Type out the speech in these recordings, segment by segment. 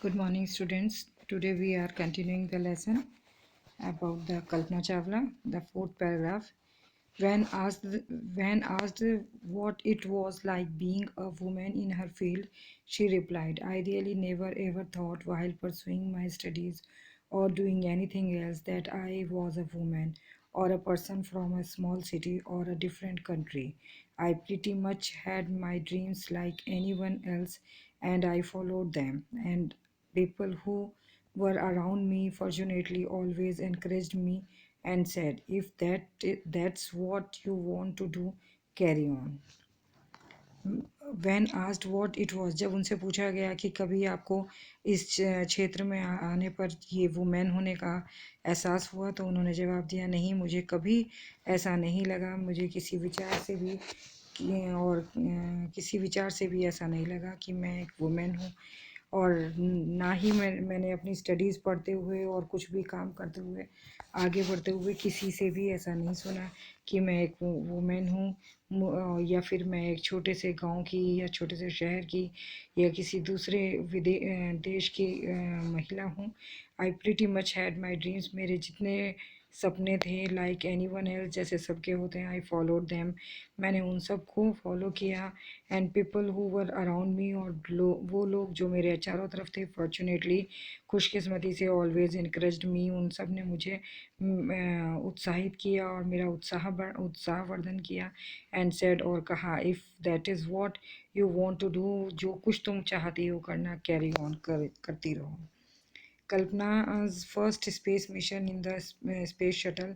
Good morning, students. Today we are continuing the lesson about the Kalpana Chawla, the fourth paragraph. When asked, when asked what it was like being a woman in her field, she replied, "I really never ever thought while pursuing my studies or doing anything else that I was a woman or a person from a small city or a different country. I pretty much had my dreams like anyone else and I followed them. And people who were around me fortunately always encouraged me and said, if that's what you want to do, carry on." When asked what it was, जब उनसे पूछा गया कि कभी आपको इस क्षेत्र में आने पर ये वुमेन होने का एहसास हुआ, तो उन्होंने जवाब दिया, नहीं, मुझे कभी ऐसा नहीं लगा। मुझे किसी विचार से भी किसी विचार से भी ऐसा नहीं लगा कि मैं एक वुमेन हूँ, और ना ही मैंने अपनी स्टडीज़ पढ़ते हुए और कुछ भी काम करते हुए आगे बढ़ते हुए किसी से भी ऐसा नहीं सुना कि मैं एक वुमेन हूँ, या फिर मैं एक छोटे से गांव की या छोटे से शहर की या किसी दूसरे देश की महिला हूँ। आई pretty much had my dreams, मेरे जितने सपने थे लाइक एनी वन एल्स, जैसे सबके होते हैं, आई फॉलोड देम, मैंने उन सब को फॉलो किया। And people who were around me, और वो लोग जो मेरे चारों तरफ थे, फॉर्चुनेटली, खुशकिस्मती से, ऑलवेज इनकरेज्ड मी, उन सब ने मुझे उत्साहित किया और मेरा उत्साहवर्धन किया। एंड सेड, और कहा, if that is what you want to do, जो कुछ तुम चाहती हो करना, कैरी ऑन करती रहो। Kalpana's first space mission in the space shuttle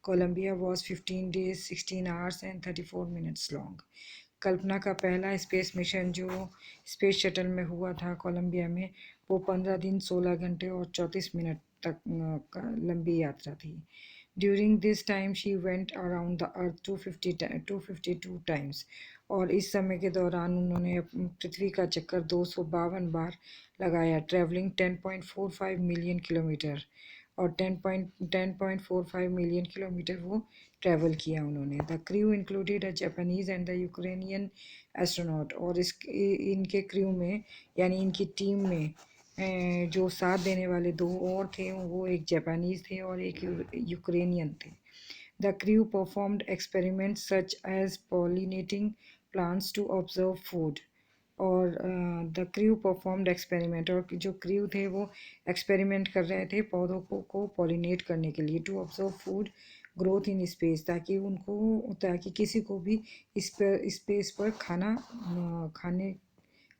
Columbia was 15 days, 16 hours and 34 minutes long. कल्पना का पहला स्पेस मिशन जो स्पेस शटल में हुआ था कोलंबिया में, वो 15 दिन 16 घंटे और 34 मिनट तक लंबी यात्रा थी। During this time she went around the earth 252 times, और इस समय के दौरान उन्होंने पृथ्वी का चक्कर 252 बार लगाया, ट्रैवलिंग 10.45 मिलियन किलोमीटर, और 10.45 मिलियन किलोमीटर वो ट्रैवल किया उन्होंने। The crew included a Japanese and the Ukrainian astronaut, और इनके क्रू में यानी इनकी टीम में जो साथ देने वाले दो और थे, वो एक जापानीज थे और एक यूक्रेनियन थे। The crew performed experiments such as pollinating plants to observe food, और द क्रू परफॉर्म्ड एक्सपेरिमेंट, और जो क्रू थे वो एक्सपेरिमेंट कर रहे थे पौधों को पॉलिनेट करने के लिए, to observe food growth in space, ताकि किसी को भी स्पेस पर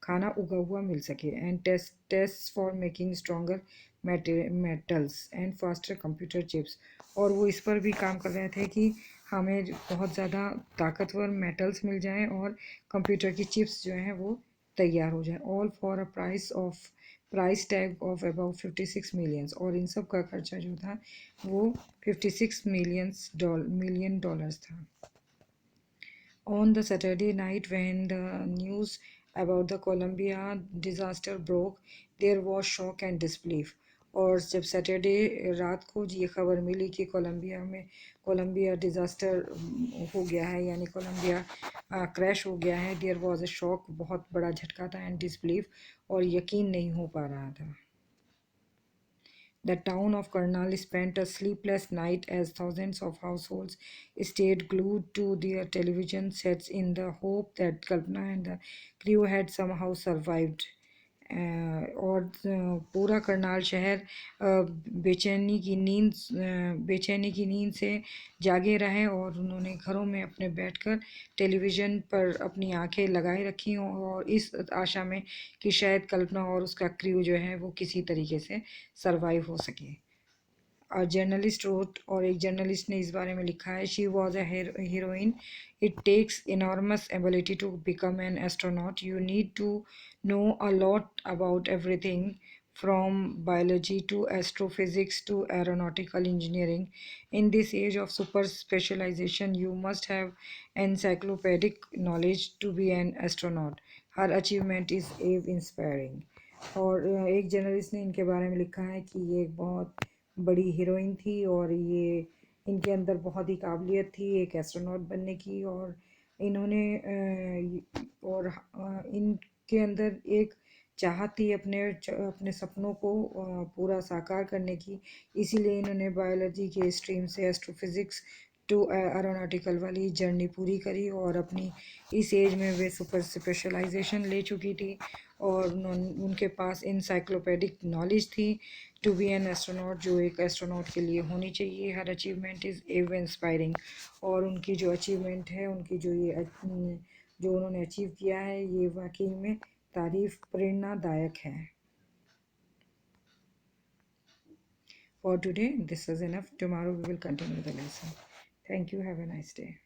खाना उगा हुआ मिल सके। And test for making stronger metals and faster computer chips, और वो इस पर भी काम कर रहे थे कि हमें बहुत ज़्यादा ताकतवर मेटल्स मिल जाएं और कंप्यूटर की चिप्स जो हैं वो तैयार हो जाए। All for a price tag of about 56 millions, और इन सब का खर्चा जो था वो 56 मिलियन डॉलर्स था। On the Saturday night, when the news about the Columbia disaster broke, there was shock and disbelief. और जब सैटरडे रात को ये खबर मिली कि कोलंबिया डिज़ास्टर हो गया है, यानी कोलंबिया क्रैश हो गया है, देयर वाज अ शॉक, बहुत बड़ा झटका था, एंड डिसबिलीफ, और यकीन नहीं हो पा रहा था। The town of Karnal spent a sleepless night as thousands of households stayed glued to their television sets in the hope that Kalpana and the crew had somehow survived. और पूरा करनाल शहर बेचैनी की नींद से जागे रहे, और उन्होंने घरों में अपने बैठकर टेलीविज़न पर अपनी आंखें लगाए रखी, और इस आशा में कि शायद कल्पना और उसका क्रू जो है वो किसी तरीके से सरवाइव हो सके। जर्नलिस्ट रोट, और एक जर्नलिस्ट ने इस बारे में लिखा है, she was a heroine, it takes enormous ability to become an astronaut, you need to know a lot about everything from biology to astrophysics to aeronautical engineering. In this age of super specialization, you must have encyclopedic knowledge to be an astronaut. Her achievement is awe-inspiring. और एक journalist ने इनके बारे में लिखा है कि ये एक बहुत बड़ी हीरोइन थी, और ये इनके अंदर बहुत ही काबिलियत थी एक एस्ट्रोनॉट बनने की, और इन्होंने और इनके अंदर एक चाहत थी अपने सपनों को पूरा साकार करने की, इसीलिए इन्होंने बायोलॉजी के स्ट्रीम से एस्ट्रोफिज़िक्स टू एरोनॉटिकल वाली जर्नी पूरी करी, और अपनी इस एज में वे सुपर स्पेशलाइजेशन ले चुकी थी, और उनके पास इंसाइक्लोपीडिक नॉलेज थी टू बी एन एस्ट्रोनॉट, जो एक एस्ट्रोनॉट के लिए होनी चाहिए। हर अचीवमेंट इज़ एव इंस्पायरिंग, और उनकी जो अचीवमेंट है, उनकी जो उन्होंने अचीव किया है, ये वाकई में तारीफ प्रेरणादायक है। For today, this is enough. Tomorrow we will continue the lesson. Thank you. Have a nice day.